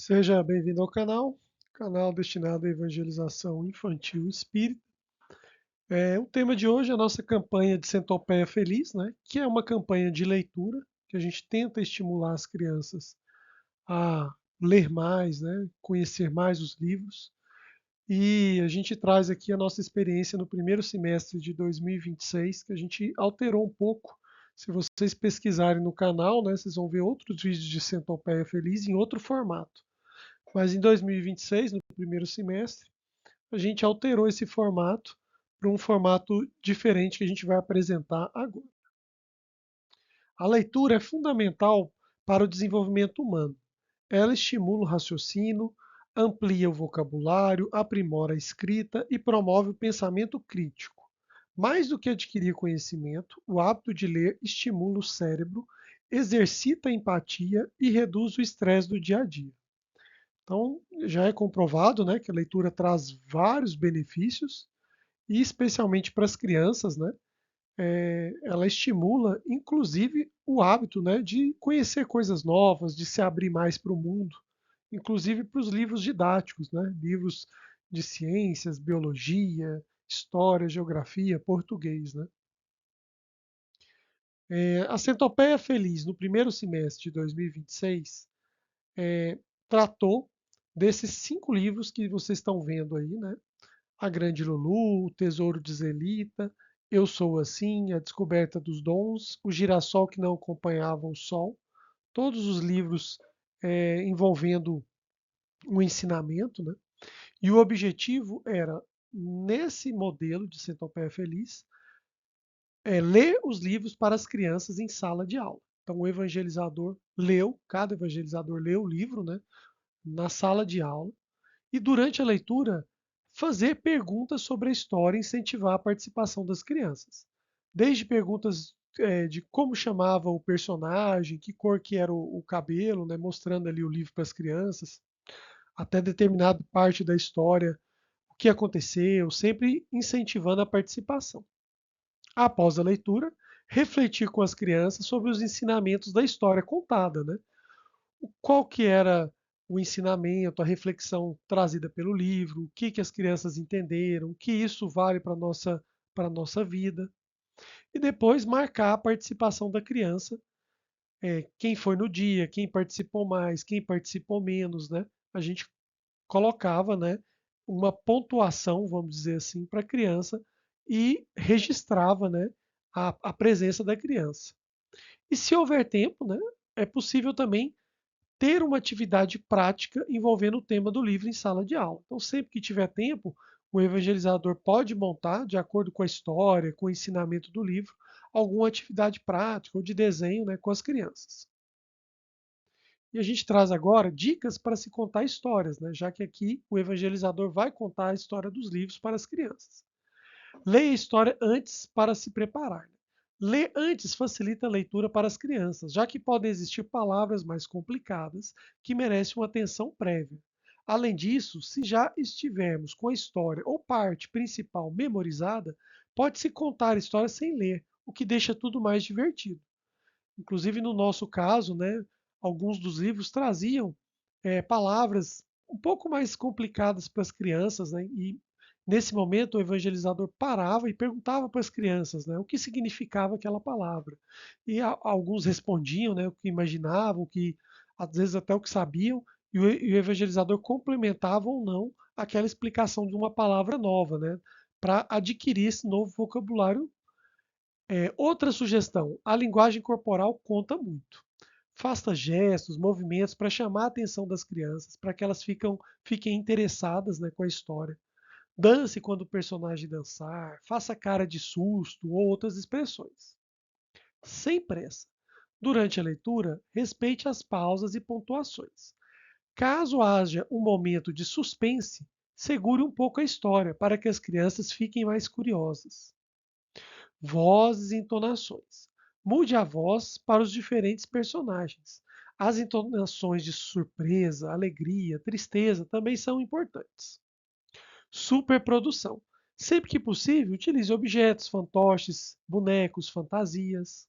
Seja bem-vindo ao canal destinado à evangelização infantil espírita. O tema de hoje é a nossa campanha de Centopeia Feliz, né, que é uma campanha de leitura, que a gente tenta estimular as crianças a ler mais, né, conhecer mais os livros. E a gente traz aqui a nossa experiência no primeiro semestre de 2026, que a gente alterou um pouco. Se vocês pesquisarem no canal, né, vocês vão ver outros vídeos de Centopeia Feliz em outro formato. Mas em 2026, no primeiro semestre, a gente alterou esse formato para um formato diferente que a gente vai apresentar agora. A leitura é fundamental para o desenvolvimento humano. Ela estimula o raciocínio, amplia o vocabulário, aprimora a escrita e promove o pensamento crítico. Mais do que adquirir conhecimento, o hábito de ler estimula o cérebro, exercita a empatia e reduz o estresse do dia a dia. Então, já é comprovado, né, que a leitura traz vários benefícios, e especialmente para as crianças, né, ela estimula, inclusive, o hábito, né, de conhecer coisas novas, de se abrir mais para o mundo, inclusive para os livros didáticos, né, livros de ciências, biologia, história, geografia, português, né. A Centopeia Feliz, no primeiro semestre de 2026, tratou desses 5 livros que vocês estão vendo aí, né? A Grande Lulu, O Tesouro de Zelita, Eu Sou Assim, A Descoberta dos Dons, O Girassol que Não Acompanhava o Sol, todos os livros envolvendo um ensinamento, né? E o objetivo era, nesse modelo de Centopeia Feliz, ler os livros para as crianças em sala de aula. Então o evangelizador leu, cada evangelizador leu o livro, né, na sala de aula, e durante a leitura fazer perguntas sobre a história e incentivar a participação das crianças. Desde perguntas de como chamava o personagem, que cor que era o cabelo, né, mostrando ali o livro para as crianças, até determinada parte da história, o que aconteceu, sempre incentivando a participação. Após a leitura, refletir com as crianças sobre os ensinamentos da história contada, né? Qual que era o ensinamento, a reflexão trazida pelo livro, o que, que as crianças entenderam, o que isso vale para a nossa vida. E depois marcar a participação da criança, quem foi no dia, quem participou mais, quem participou menos, né? A gente colocava, né, uma pontuação, vamos dizer assim, para a criança e registrava, né, a presença da criança. E se houver tempo, né, é possível também ter uma atividade prática envolvendo o tema do livro em sala de aula. Então, sempre que tiver tempo, o evangelizador pode montar, de acordo com a história, com o ensinamento do livro, alguma atividade prática ou de desenho, né, com as crianças. E a gente traz agora dicas para se contar histórias, né, já que aqui o evangelizador vai contar a história dos livros para as crianças. Leia a história antes para se preparar. Ler antes facilita a leitura para as crianças, já que podem existir palavras mais complicadas que merecem uma atenção prévia. Além disso, se já estivermos com a história ou parte principal memorizada, pode-se contar a história sem ler, o que deixa tudo mais divertido. Inclusive, no nosso caso, né, alguns dos livros traziam palavras um pouco mais complicadas para as crianças, né, e nesse momento o evangelizador parava e perguntava para as crianças, né, o que significava aquela palavra. E alguns respondiam, né, o que imaginavam, o que às vezes até o que sabiam, e o evangelizador complementava ou não aquela explicação de uma palavra nova, né, para adquirir esse novo vocabulário. Outra sugestão, a linguagem corporal conta muito. Faça gestos, movimentos para chamar a atenção das crianças, para que elas fiquem interessadas, né, com a história. Dance quando o personagem dançar, faça cara de susto ou outras expressões. Sem pressa. Durante a leitura, respeite as pausas e pontuações. Caso haja um momento de suspense, segure um pouco a história para que as crianças fiquem mais curiosas. Vozes e entonações. Mude a voz para os diferentes personagens. As entonações de surpresa, alegria, tristeza também são importantes. Superprodução. Sempre que possível, utilize objetos, fantoches, bonecos, fantasias.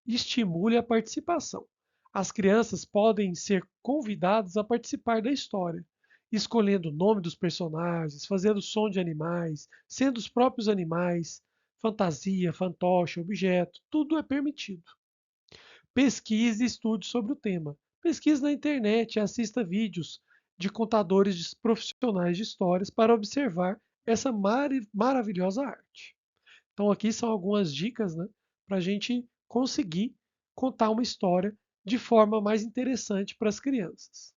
Estimule a participação. As crianças podem ser convidadas a participar da história, escolhendo o nome dos personagens, fazendo som de animais, sendo os próprios animais, fantasia, fantoche, objeto, tudo é permitido. Pesquise e estude sobre o tema. Pesquise na internet e assista vídeos de contadores profissionais de histórias para observar essa maravilhosa arte. Então, aqui são algumas dicas, né, para a gente conseguir contar uma história de forma mais interessante para as crianças.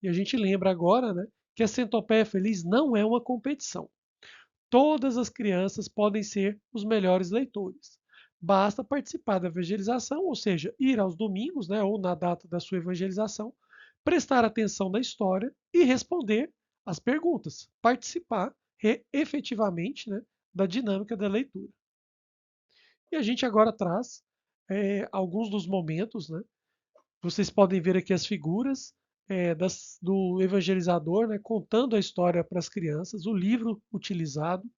E a gente lembra agora, né, que a Centopeia Feliz não é uma competição. Todas as crianças podem ser os melhores leitores. Basta participar da evangelização, ou seja, ir aos domingos, né, ou na data da sua evangelização, prestar atenção na história e responder as perguntas, participar efetivamente, né, da dinâmica da leitura. E a gente agora traz alguns dos momentos, né? Vocês podem ver aqui as figuras do evangelizador, né, contando a história para as crianças, o livro utilizado,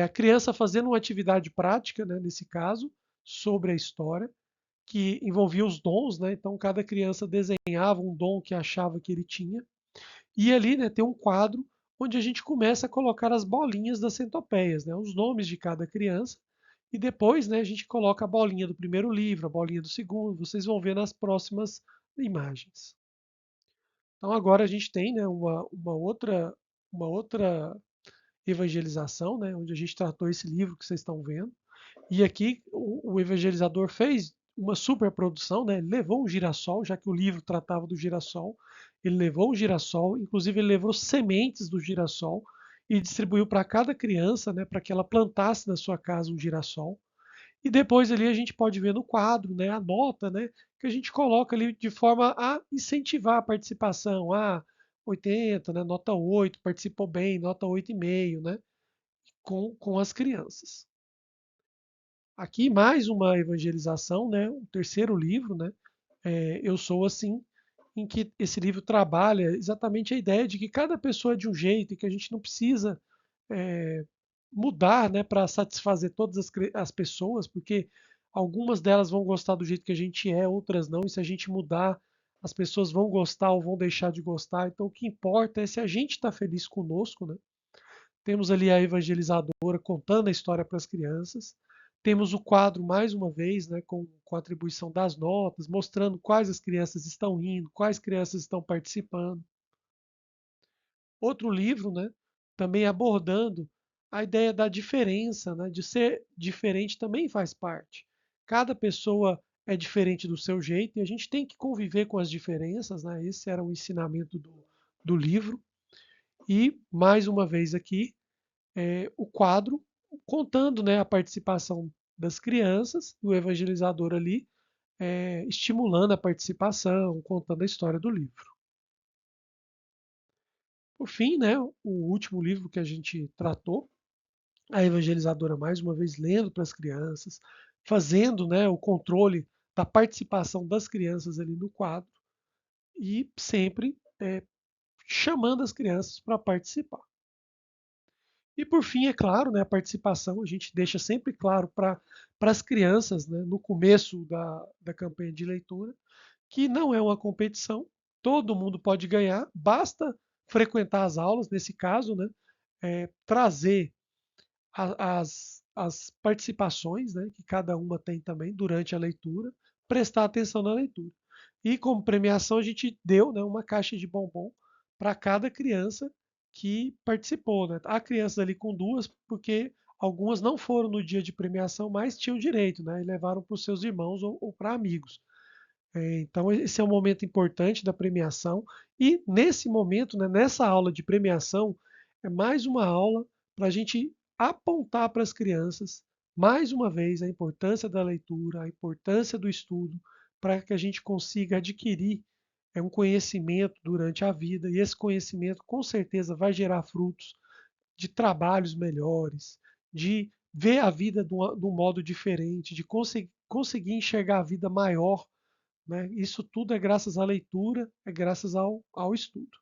a criança fazendo uma atividade prática, né, nesse caso, sobre a história, que envolvia os dons, né? Então cada criança desenhava um dom que achava que ele tinha. E ali, né, tem um quadro onde a gente começa a colocar as bolinhas das centopeias, né, os nomes de cada criança. E depois, né, a gente coloca a bolinha do primeiro livro, a bolinha do segundo. Vocês vão ver nas próximas imagens. Então agora a gente tem, né, uma outra evangelização, né, onde a gente tratou esse livro que vocês estão vendo. E aqui o evangelizador fez uma superprodução, né? Ele levou um girassol, já que o livro tratava do girassol. Ele levou um girassol, inclusive ele levou sementes do girassol e distribuiu para cada criança, né, para que ela plantasse na sua casa um girassol. E depois ali a gente pode ver no quadro, né, a nota, né, que a gente coloca ali de forma a incentivar a participação. Ah, 80, né, nota 8, participou bem, nota 8,5, né, com as crianças. Aqui mais uma evangelização, né? O terceiro livro, né? Eu Sou Assim, em que esse livro trabalha exatamente a ideia de que cada pessoa é de um jeito e que a gente não precisa é, mudar, né, para satisfazer todas as pessoas, porque algumas delas vão gostar do jeito que a gente é, outras não, e se a gente mudar, as pessoas vão gostar ou vão deixar de gostar. Então o que importa é se a gente está feliz conosco, né? Temos ali a evangelizadora contando a história para as crianças. Temos o quadro, mais uma vez, né, com a atribuição das notas, mostrando quais as crianças estão indo, quais crianças estão participando. Outro livro, né, também abordando a ideia da diferença, né, de ser diferente também faz parte. Cada pessoa é diferente do seu jeito e a gente tem que conviver com as diferenças, né? Esse era o ensinamento do livro. E, mais uma vez aqui, o quadro contando, né, a participação das crianças, o evangelizador ali estimulando a participação, contando a história do livro. Por fim, né, o último livro que a gente tratou, a evangelizadora mais uma vez lendo para as crianças, fazendo, né, o controle da participação das crianças ali no quadro e sempre chamando as crianças para participar. E por fim, é claro, né, a participação, a gente deixa sempre claro para as crianças, né, no começo da campanha de leitura, que não é uma competição, todo mundo pode ganhar, basta frequentar as aulas, nesse caso, né, trazer as participações, né, que cada uma tem também durante a leitura, prestar atenção na leitura. E como premiação, a gente deu, né, uma caixa de bombom para cada criança que participou. Né? Há crianças ali com duas, porque algumas não foram no dia de premiação, mas tinham direito, né, e levaram para os seus irmãos ou para amigos. Então, esse é um momento importante da premiação. E nesse momento, né, nessa aula de premiação, é mais uma aula para a gente apontar para as crianças, mais uma vez, a importância da leitura, a importância do estudo, para que a gente consiga adquirir um conhecimento durante a vida. E esse conhecimento, com certeza, vai gerar frutos de trabalhos melhores, de ver a vida de um modo diferente, de conseguir enxergar a vida maior, né? Isso tudo é graças à leitura, é graças ao estudo.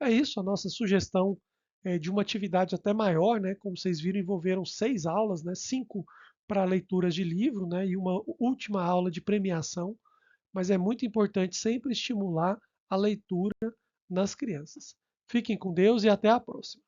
É isso, a nossa sugestão é de uma atividade até maior, né? Como vocês viram, envolveram 6 aulas, né? 5 para leituras de livro, né? E uma última aula de premiação, mas é muito importante sempre estimular a leitura nas crianças. Fiquem com Deus e até a próxima.